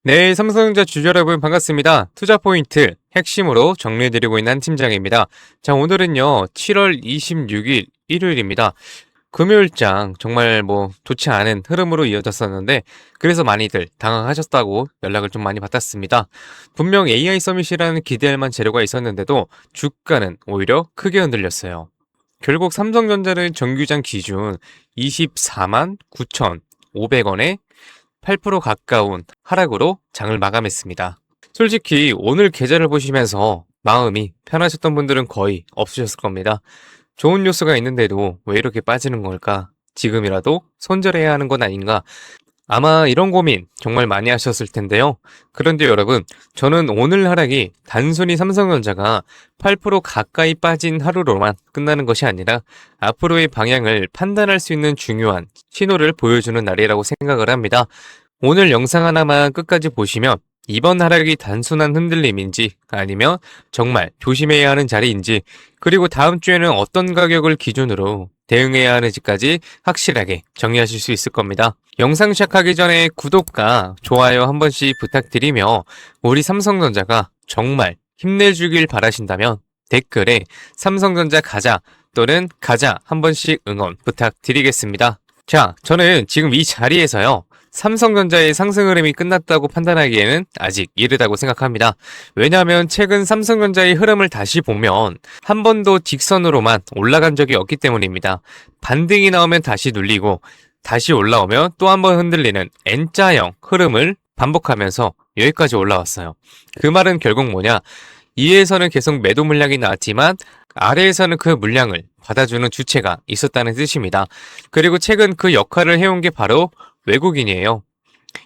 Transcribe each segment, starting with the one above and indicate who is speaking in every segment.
Speaker 1: 네, 삼성전자 주주 여러분 반갑습니다. 투자 포인트 핵심으로 정리해드리고 있는 한 팀장입니다. 자, 오늘은요, 7월 26일 일요일입니다. 금요일장 정말 좋지 않은 흐름으로 이어졌었는데, 그래서 많이들 당황하셨다고 연락을 좀 많이 받았습니다. 분명 AI 서밋이라는 기대할 만한 재료가 있었는데도 주가는 오히려 크게 흔들렸어요. 결국 삼성전자는 정규장 기준 24만 9,500원에 8% 가까운 하락으로 장을 마감했습니다. 솔직히 오늘 계좌를 보시면서 마음이 편하셨던 분들은 거의 없으셨을 겁니다. 좋은 뉴스가 있는데도 왜 이렇게 빠지는 걸까? 지금이라도 손절해야 하는 건 아닌가? 아마 이런 고민 정말 많이 하셨을 텐데요. 그런데 여러분, 저는 오늘 하락이 단순히 삼성전자가 8% 가까이 빠진 하루로만 끝나는 것이 아니라 앞으로의 방향을 판단할 수 있는 중요한 신호를 보여주는 날이라고 생각을 합니다. 오늘 영상 하나만 끝까지 보시면 이번 하락이 단순한 흔들림인지 아니면 정말 조심해야 하는 자리인지, 그리고 다음 주에는 어떤 가격을 기준으로 대응해야 하는지까지 확실하게 정리하실 수 있을 겁니다. 영상 시작하기 전에 구독과 좋아요 한 번씩 부탁드리며, 우리 삼성전자가 정말 힘내주길 바라신다면 댓글에 삼성전자 가자 또는 가자 한 번씩 응원 부탁드리겠습니다. 자, 저는 지금 이 자리에서요, 삼성전자의 상승 흐름이 끝났다고 판단하기에는 아직 이르다고 생각합니다. 왜냐하면 최근 삼성전자의 흐름을 다시 보면 한 번도 직선으로만 올라간 적이 없기 때문입니다. 반등이 나오면 다시 눌리고 다시 올라오면 또 한 번 흔들리는 N자형 흐름을 반복하면서 여기까지 올라왔어요. 그 말은 결국 뭐냐? 위에서는 계속 매도 물량이 나왔지만 아래에서는 그 물량을 받아주는 주체가 있었다는 뜻입니다. 그리고 최근 그 역할을 해온 게 바로 외국인이에요.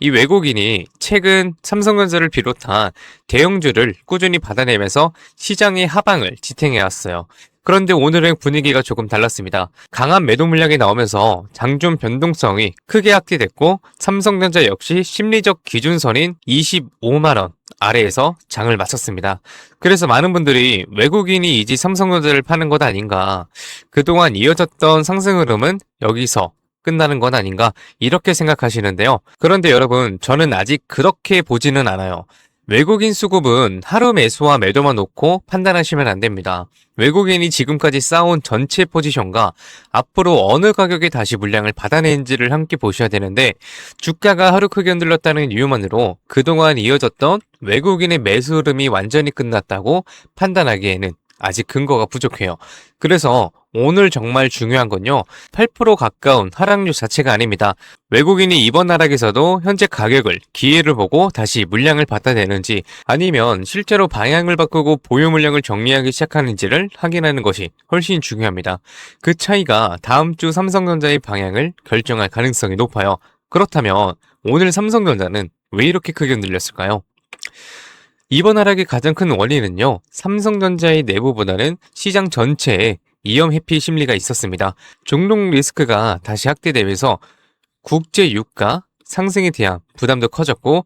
Speaker 1: 이 외국인이 최근 삼성전자를 비롯한 대형주를 꾸준히 받아내면서 시장의 하방을 지탱해왔어요. 그런데 오늘은 분위기가 조금 달랐습니다. 강한 매도 물량이 나오면서 장중 변동성이 크게 확대됐고, 삼성전자 역시 심리적 기준선인 25만원 아래에서 장을 마쳤습니다. 그래서 많은 분들이 외국인이 이제 삼성전자를 파는 것 아닌가, 그동안 이어졌던 상승 흐름은 여기서 끝나는 건 아닌가, 이렇게 생각하시는데요. 그런데 여러분, 저는 아직 그렇게 보지는 않아요. 외국인 수급은 하루 매수와 매도만 놓고 판단하시면 안 됩니다. 외국인이 지금까지 쌓아온 전체 포지션과 앞으로 어느 가격에 다시 물량을 받아내는지를 함께 보셔야 되는데, 주가가 하루 크게 흔들렸다는 이유만으로 그동안 이어졌던 외국인의 매수 흐름이 완전히 끝났다고 판단하기에는 아직 근거가 부족해요. 그래서 오늘 정말 중요한 건요, 8% 가까운 하락률 자체가 아닙니다. 외국인이 이번 하락에서도 현재 가격을 기회를 보고 다시 물량을 받아내는지, 아니면 실제로 방향을 바꾸고 보유 물량을 정리하기 시작하는지를 확인하는 것이 훨씬 중요합니다. 그 차이가 다음 주 삼성전자의 방향을 결정할 가능성이 높아요. 그렇다면 오늘 삼성전자는 왜 이렇게 크게 흔들렸을까요? 이번 하락의 가장 큰 원인은요, 삼성전자의 내부보다는 시장 전체에 위험 회피 심리가 있었습니다. 종록 리스크가 다시 확대되면서 국제 유가 상승에 대한 부담도 커졌고,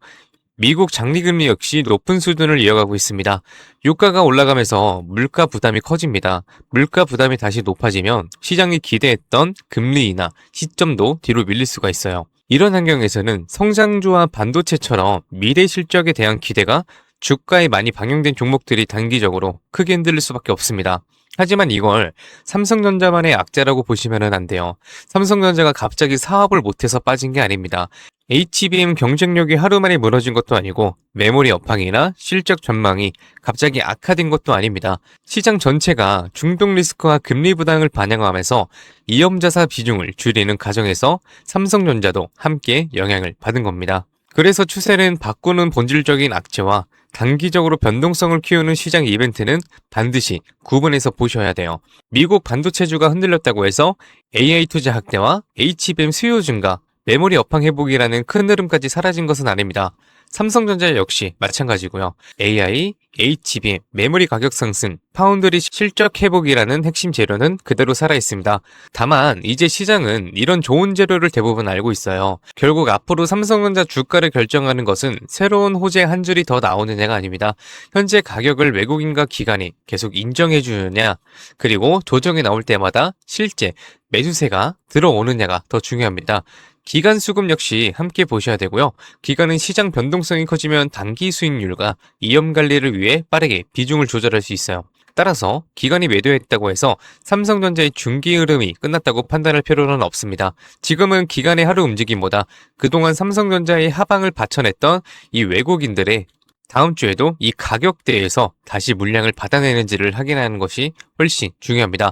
Speaker 1: 미국 장기금리 역시 높은 수준을 이어가고 있습니다. 유가가 올라가면서 물가 부담이 커집니다. 물가 부담이 다시 높아지면 시장이 기대했던 금리 인하 시점도 뒤로 밀릴 수가 있어요. 이런 환경에서는 성장주와 반도체처럼 미래 실적에 대한 기대가 주가에 많이 반영된 종목들이 단기적으로 크게 흔들릴 수밖에 없습니다. 하지만 이걸 삼성전자만의 악재라고 보시면 안 돼요. 삼성전자가 갑자기 사업을 못해서 빠진 게 아닙니다. HBM 경쟁력이 하루 만에 무너진 것도 아니고, 메모리 업황이나 실적 전망이 갑자기 악화된 것도 아닙니다. 시장 전체가 중동 리스크와 금리 부담을 반영하면서 위험자산 비중을 줄이는 과정에서 삼성전자도 함께 영향을 받은 겁니다. 그래서 추세는 바꾸는 본질적인 악재와 단기적으로 변동성을 키우는 시장 이벤트는 반드시 구분해서 보셔야 돼요. 미국 반도체주가 흔들렸다고 해서 AI 투자 확대와 HBM 수요 증가, 메모리 업황 회복이라는 큰 흐름까지 사라진 것은 아닙니다. 삼성전자 역시 마찬가지고요. AI, HBM, 메모리 가격 상승, 파운드리 실적 회복이라는 핵심 재료는 그대로 살아있습니다. 다만 이제 시장은 이런 좋은 재료를 대부분 알고 있어요. 결국 앞으로 삼성전자 주가를 결정하는 것은 새로운 호재 한 줄이 더 나오느냐가 아닙니다. 현재 가격을 외국인과 기관이 계속 인정해주느냐, 그리고 조정이 나올 때마다 실제 매수세가 들어오느냐가 더 중요합니다. 기간 수급 역시 함께 보셔야 되고요. 기간은 시장 변동성이 커지면 단기 수익률과 위험 관리를 위해 빠르게 비중을 조절할 수 있어요. 따라서 기간이 매도했다고 해서 삼성전자의 중기 흐름이 끝났다고 판단할 필요는 없습니다. 지금은 기간의 하루 움직임보다 그동안 삼성전자의 하방을 받쳐냈던 이 외국인들의 다음 주에도 이 가격대에서 다시 물량을 받아내는지를 확인하는 것이 훨씬 중요합니다.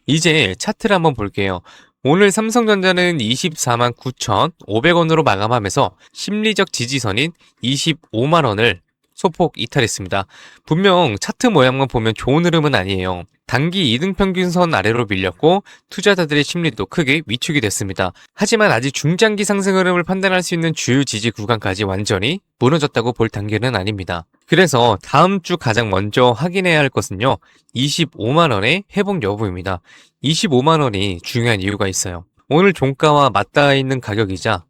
Speaker 1: 이제 차트를 한번 볼게요. 오늘 삼성전자는 24만 9,500원으로 마감하면서 심리적 지지선인 25만 원을 소폭 이탈했습니다. 분명 차트 모양만 보면 좋은 흐름은 아니에요. 단기 이등평균선 아래로 밀렸고 투자자들의 심리도 크게 위축이 됐습니다. 하지만 아직 중장기 상승 흐름을 판단할 수 있는 주요 지지 구간까지 완전히 무너졌다고 볼 단계는 아닙니다. 그래서 다음 주 가장 먼저 확인해야 할 것은요. 25만 원의 회복 여부입니다. 25만 원이 중요한 이유가 있어요. 오늘 종가와 맞닿아 있는 가격이자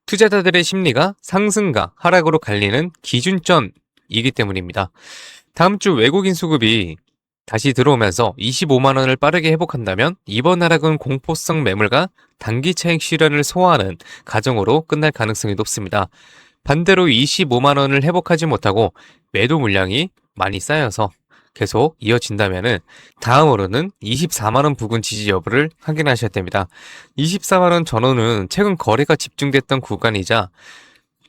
Speaker 1: 투자자들의 심리가 상승과 하락으로 갈리는 기준점이기 때문입니다. 다음 주 외국인 수급이 다시 들어오면서 25만 원을 빠르게 회복한다면 이번 하락은 공포성 매물과 단기 차익 실현을 소화하는 과정으로 끝날 가능성이 높습니다. 반대로 25만 원을 회복하지 못하고 매도 물량이 많이 쌓여서 계속 이어진다면은 다음으로는 24만 원 부근 지지 여부를 확인하셔야 됩니다. 24만 원 전후는 최근 거래가 집중됐던 구간이자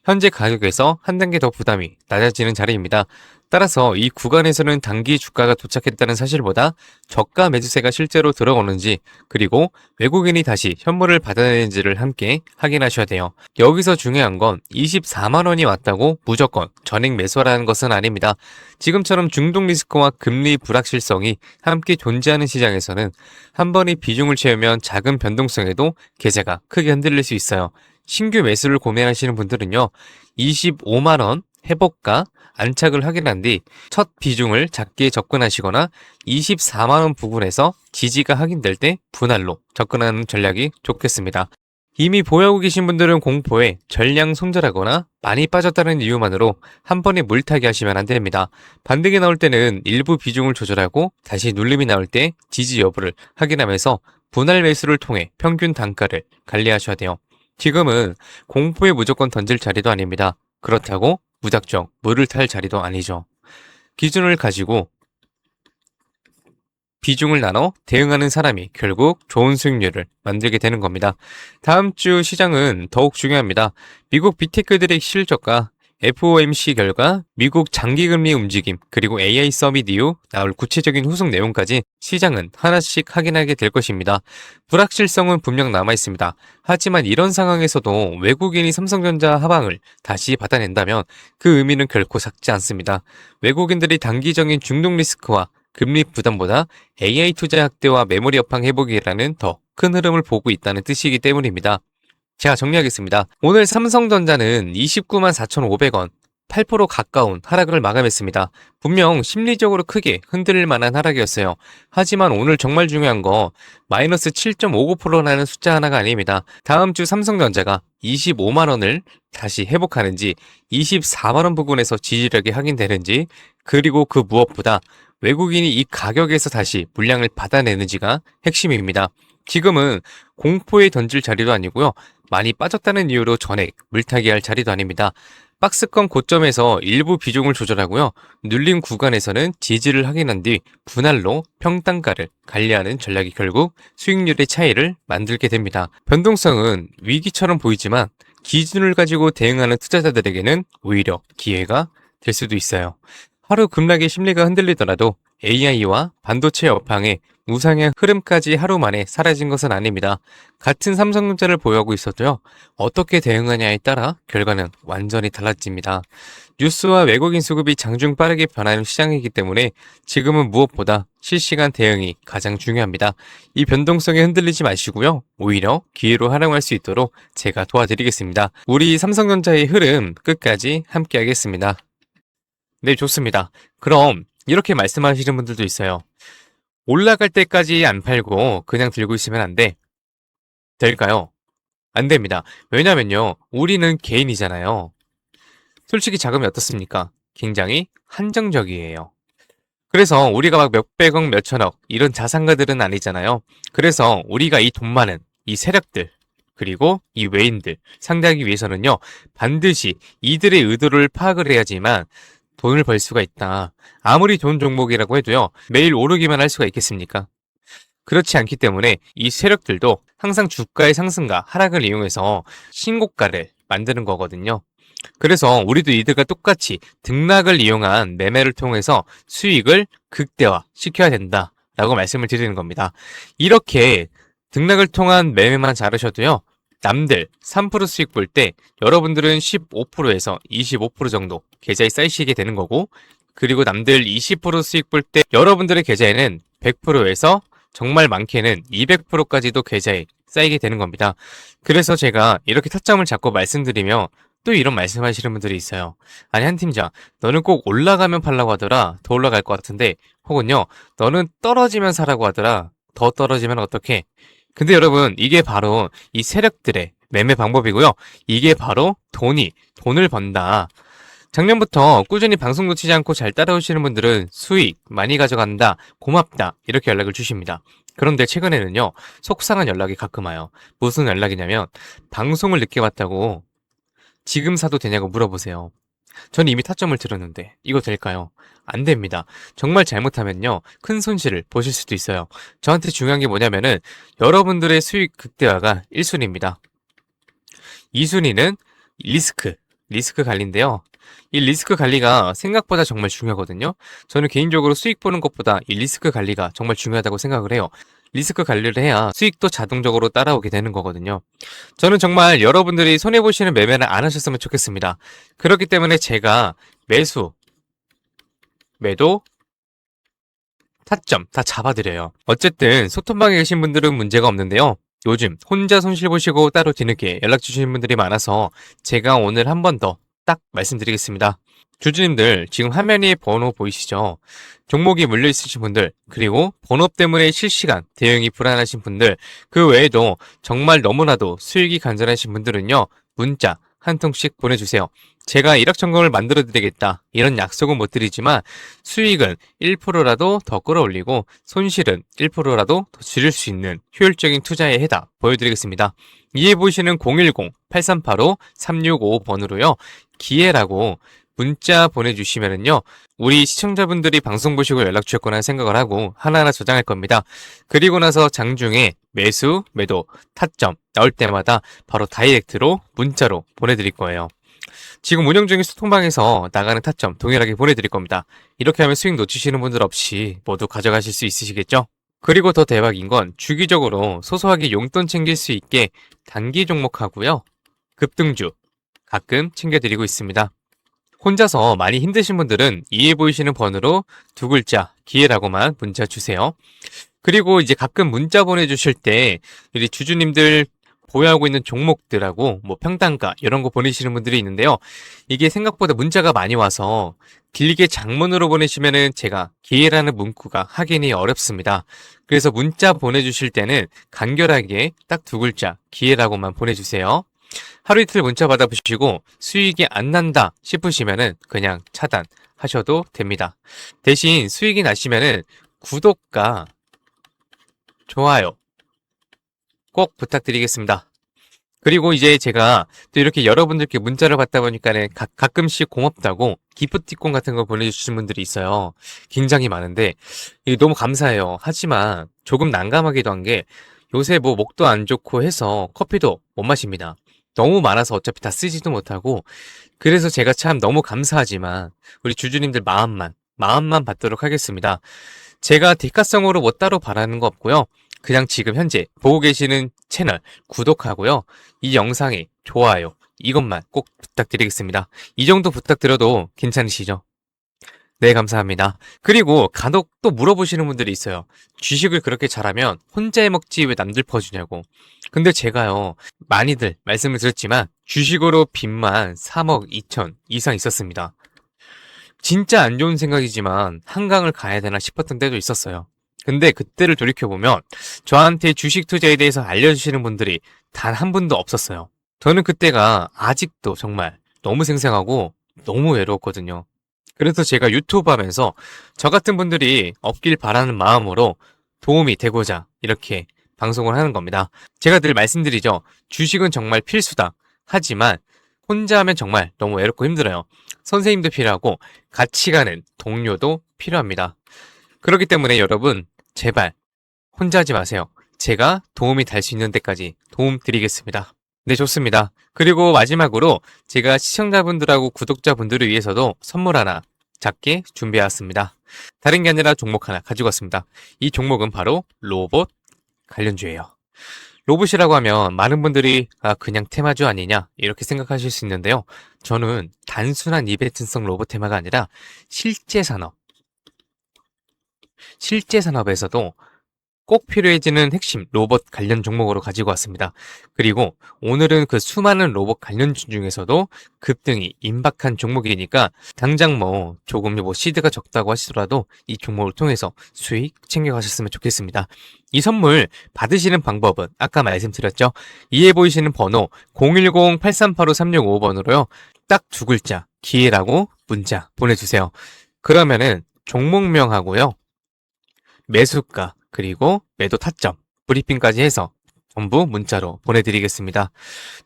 Speaker 1: 현재 가격에서 한 단계 더 부담이 낮아지는 자리입니다. 따라서 이 구간에서는 단기 주가가 도착했다는 사실보다 저가 매수세가 실제로 들어오는지 그리고 외국인이 다시 현물을 받아내는지를 함께 확인하셔야 돼요. 여기서 중요한 건 24만 원이 왔다고 무조건 전액 매수하라는 것은 아닙니다. 지금처럼 중동 리스크와 금리 불확실성이 함께 존재하는 시장에서는 한 번의 비중을 채우면 작은 변동성에도 계좌가 크게 흔들릴 수 있어요. 신규 매수를 고민하시는 분들은요, 25만 원 회복과 안착을 확인한 뒤 첫 비중을 작게 접근하시거나 24만 원 부근에서 지지가 확인될 때 분할로 접근하는 전략이 좋겠습니다. 이미 보유하고 계신 분들은 공포에 전량 손절하거나 많이 빠졌다는 이유만으로 한 번에 물타기 하시면 안 됩니다. 반등이 나올 때는 일부 비중을 조절하고 다시 눌림이 나올 때 지지 여부를 확인하면서 분할 매수를 통해 평균 단가를 관리하셔야 돼요. 지금은 공포에 무조건 던질 자리도 아닙니다. 그렇다고 무작정 물을 탈 자리도 아니죠. 기준을 가지고 비중을 나눠 대응하는 사람이 결국 좋은 수익률을 만들게 되는 겁니다. 다음 주 시장은 더욱 중요합니다. 미국 빅테크들의 실적과 FOMC 결과, 미국 장기금리 움직임, 그리고 AI 서밋 이후 나올 구체적인 후속 내용까지 시장은 하나씩 확인하게 될 것입니다. 불확실성은 분명 남아있습니다. 하지만 이런 상황에서도 외국인이 삼성전자 하방을 다시 받아낸다면 그 의미는 결코 작지 않습니다. 외국인들이 단기적인 중동 리스크와 금리 부담보다 AI 투자 확대와 메모리 업황 회복이라는 더 큰 흐름을 보고 있다는 뜻이기 때문입니다. 제가 정리하겠습니다. 오늘 삼성전자는 294,500원, 8% 가까운 하락을 마감했습니다. 분명 심리적으로 크게 흔들릴 만한 하락이었어요. 하지만 오늘 정말 중요한 거 마이너스 7.59%라는 숫자 하나가 아닙니다. 다음 주 삼성전자가 25만 원을 다시 회복하는지 24만 원 부근에서 지지력이 확인되는지 그리고 그 무엇보다 외국인이 이 가격에서 다시 물량을 받아내는지가 핵심입니다. 지금은 공포에 던질 자리도 아니고요. 많이 빠졌다는 이유로 전액 물타기 할 자리도 아닙니다. 박스권 고점에서 일부 비중을 조절하고요. 눌림 구간에서는 지지를 확인한 뒤 분할로 평단가를 관리하는 전략이 결국 수익률의 차이를 만들게 됩니다. 변동성은 위기처럼 보이지만 기준을 가지고 대응하는 투자자들에게는 오히려 기회가 될 수도 있어요. 하루 급락의 심리가 흔들리더라도 AI와 반도체 업황의 우상향 흐름까지 하루 만에 사라진 것은 아닙니다. 같은 삼성전자를 보유하고 있어도요. 어떻게 대응하냐에 따라 결과는 완전히 달라집니다. 뉴스와 외국인 수급이 장중 빠르게 변하는 시장이기 때문에 지금은 무엇보다 실시간 대응이 가장 중요합니다. 이 변동성에 흔들리지 마시고요. 오히려 기회로 활용할 수 있도록 제가 도와드리겠습니다. 우리 삼성전자의 흐름 끝까지 함께 하겠습니다. 네, 좋습니다. 그럼 이렇게 말씀하시는 분들도 있어요. 올라갈 때까지 안 팔고 그냥 들고 있으면 안 돼. 될까요? 안 됩니다. 왜냐면요. 우리는 개인이잖아요. 솔직히 자금이 어떻습니까? 굉장히 한정적이에요. 그래서 우리가 막 몇백억, 몇천억 이런 자산가들은 아니잖아요. 그래서 우리가 이 돈 많은 이 세력들 그리고 이 외인들 상대하기 위해서는요, 반드시 이들의 의도를 파악을 해야지만 돈을 벌 수가 있다. 아무리 좋은 종목이라고 해도요, 매일 오르기만 할 수가 있겠습니까? 그렇지 않기 때문에 이 세력들도 항상 주가의 상승과 하락을 이용해서 신고가를 만드는 거거든요. 그래서 우리도 이들과 똑같이 등락을 이용한 매매를 통해서 수익을 극대화 시켜야 된다라고 말씀을 드리는 겁니다. 이렇게 등락을 통한 매매만 잘하셔도요, 남들 3% 수익 볼 때 여러분들은 15%에서 25% 정도 계좌에 쌓이시게 되는 거고, 그리고 남들 20% 수익 볼 때 여러분들의 계좌에는 100%에서 정말 많게는 200%까지도 계좌에 쌓이게 되는 겁니다. 그래서 제가 이렇게 타점을 잡고 말씀드리며 또 이런 말씀하시는 분들이 있어요. 아니, 한 팀장, 너는 꼭 올라가면 팔라고 하더라. 더 올라갈 것 같은데. 혹은요, 너는 떨어지면 사라고 하더라. 더 떨어지면 어떡해? 근데 여러분, 이게 바로 이 세력들의 매매 방법이고요. 이게 바로 돈을 번다. 작년부터 꾸준히 방송 놓치지 않고 잘 따라오시는 분들은 수익 많이 가져간다, 고맙다, 이렇게 연락을 주십니다. 그런데 최근에는요, 속상한 연락이 가끔 와요. 무슨 연락이냐면, 방송을 늦게 봤다고 지금 사도 되냐고 물어보세요. 전 이미 타점을 들었는데 이거 될까요? 안 됩니다. 정말 잘못하면요, 큰 손실을 보실 수도 있어요. 저한테 중요한 게 뭐냐면은 여러분들의 수익 극대화가 1순위입니다. 2순위는 리스크 관리인데요. 이 리스크 관리가 생각보다 정말 중요하거든요. 저는 개인적으로 수익 보는 것보다 이 리스크 관리가 정말 중요하다고 생각을 해요. 리스크 관리를 해야 수익도 자동적으로 따라오게 되는 거거든요. 저는 정말 여러분들이 손해보시는 매매를 안 하셨으면 좋겠습니다. 그렇기 때문에 제가 매수, 매도, 타점 다 잡아드려요. 어쨌든 소통방에 계신 분들은 문제가 없는데요. 요즘 혼자 손실 보시고 따로 뒤늦게 연락 주시는 분들이 많아서 제가 오늘 한 번 더 딱 말씀드리겠습니다. 주주님들, 지금 화면에 번호 보이시죠? 종목이 물려 있으신 분들, 그리고 번호 때문에 실시간 대응이 불안하신 분들, 그 외에도 정말 너무나도 수익이 간절하신 분들은요, 문자 한 통씩 보내주세요. 제가 일확천금을 만들어 드리겠다, 이런 약속은 못 드리지만 수익은 1%라도 더 끌어올리고 손실은 1%라도 더 줄일 수 있는 효율적인 투자의 해답 보여드리겠습니다. 이에 보시는 010-8385-3655번으로요, 기회라고 문자 보내주시면은요, 우리 시청자분들이 방송 보시고 연락 주셨구나 생각을 하고 하나하나 저장할 겁니다. 그리고 나서 장중에 매수, 매도, 타점 나올 때마다 바로 다이렉트로 문자로 보내드릴 거예요. 지금 운영 중인 소통방에서 나가는 타점 동일하게 보내드릴 겁니다. 이렇게 하면 수익 놓치시는 분들 없이 모두 가져가실 수 있으시겠죠? 그리고 더 대박인 건 주기적으로 소소하게 용돈 챙길 수 있게 단기 종목하고요, 급등주 가끔 챙겨드리고 있습니다. 혼자서 많이 힘드신 분들은 이해 보이시는 번호로 두 글자 기회라고만 문자 주세요. 그리고 이제 가끔 문자 보내주실 때 우리 주주님들 보유하고 있는 종목들하고 뭐 평단가 이런 거 보내시는 분들이 있는데요. 이게 생각보다 문자가 많이 와서 길게 장문으로 보내시면은 제가 기회라는 문구가 확인이 어렵습니다. 그래서 문자 보내주실 때는 간결하게 딱 두 글자 기회라고만 보내주세요. 하루 이틀 문자 받아보시고 수익이 안 난다 싶으시면은 그냥 차단하셔도 됩니다. 대신 수익이 나시면은 구독과 좋아요 꼭 부탁드리겠습니다. 그리고 이제 제가 또 이렇게 여러분들께 문자를 받다 보니까는 가끔씩 고맙다고 기프티콘 같은 거 보내주시는 분들이 있어요. 굉장히 많은데 이게 너무 감사해요. 하지만 조금 난감하기도 한 게 요새 뭐 목도 안 좋고 해서 커피도 못 마십니다. 너무 많아서 어차피 다 쓰지도 못하고, 그래서 제가 참 너무 감사하지만 우리 주주님들 마음만 받도록 하겠습니다. 제가 대가성으로 뭐 따로 바라는 거 없고요. 그냥 지금 현재 보고 계시는 채널 구독하고요, 이 영상에 좋아요 이것만 꼭 부탁드리겠습니다. 이 정도 부탁드려도 괜찮으시죠? 네, 감사합니다. 그리고 간혹 또 물어보시는 분들이 있어요. 주식을 그렇게 잘하면 혼자 해먹지 왜 남들 퍼주냐고. 근데 제가요, 많이들 말씀을 드렸지만 주식으로 빚만 3억 2천 이상 있었습니다. 진짜 안 좋은 생각이지만 한강을 가야 되나 싶었던 때도 있었어요. 근데 그때를 돌이켜보면 저한테 주식 투자에 대해서 알려주시는 분들이 단 한 분도 없었어요. 저는 그때가 아직도 정말 너무 생생하고 너무 외로웠거든요. 그래서 제가 유튜브 하면서 저 같은 분들이 없길 바라는 마음으로 도움이 되고자 이렇게 방송을 하는 겁니다. 제가 늘 말씀드리죠. 주식은 정말 필수다. 하지만 혼자 하면 정말 너무 외롭고 힘들어요. 선생님도 필요하고 같이 가는 동료도 필요합니다. 그렇기 때문에 여러분 제발 혼자 하지 마세요. 제가 도움이 될 수 있는 데까지 도움 드리겠습니다. 네, 좋습니다. 그리고 마지막으로 제가 시청자분들하고 구독자분들을 위해서도 선물 하나 작게 준비해왔습니다. 다른 게 아니라 종목 하나 가지고 왔습니다. 이 종목은 바로 로봇 관련주예요. 로봇이라고 하면 많은 분들이 그냥 테마주 아니냐 이렇게 생각하실 수 있는데요. 저는 단순한 이벤트성 로봇 테마가 아니라 실제 산업에서도 꼭 필요해지는 핵심 로봇 관련 종목으로 가지고 왔습니다. 그리고 오늘은 그 수많은 로봇 관련주 중에서도 급등이 임박한 종목이니까 당장 조금 시드가 적다고 하시더라도 이 종목을 통해서 수익 챙겨가셨으면 좋겠습니다. 이 선물 받으시는 방법은 아까 말씀드렸죠. 이에 보이시는 번호 010-8385-3655번으로요. 딱 두 글자 기회라고 문자 보내주세요. 그러면은 종목명하고요. 매수가 그리고 매도 타점, 브리핑까지 해서 전부 문자로 보내드리겠습니다.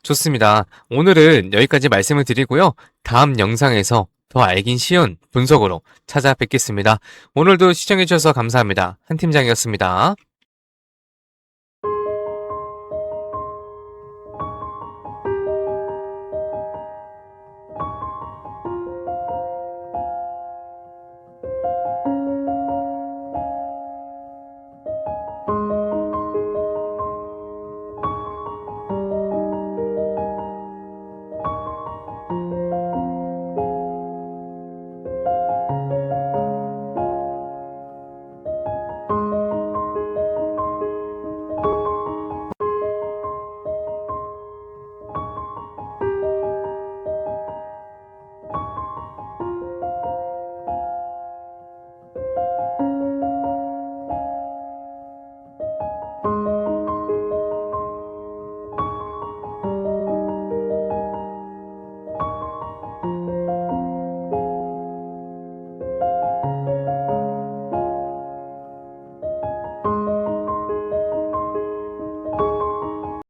Speaker 1: 좋습니다. 오늘은 여기까지 말씀을 드리고요. 다음 영상에서 더 알긴 쉬운 분석으로 찾아뵙겠습니다. 오늘도 시청해주셔서 감사합니다. 한 팀장이었습니다.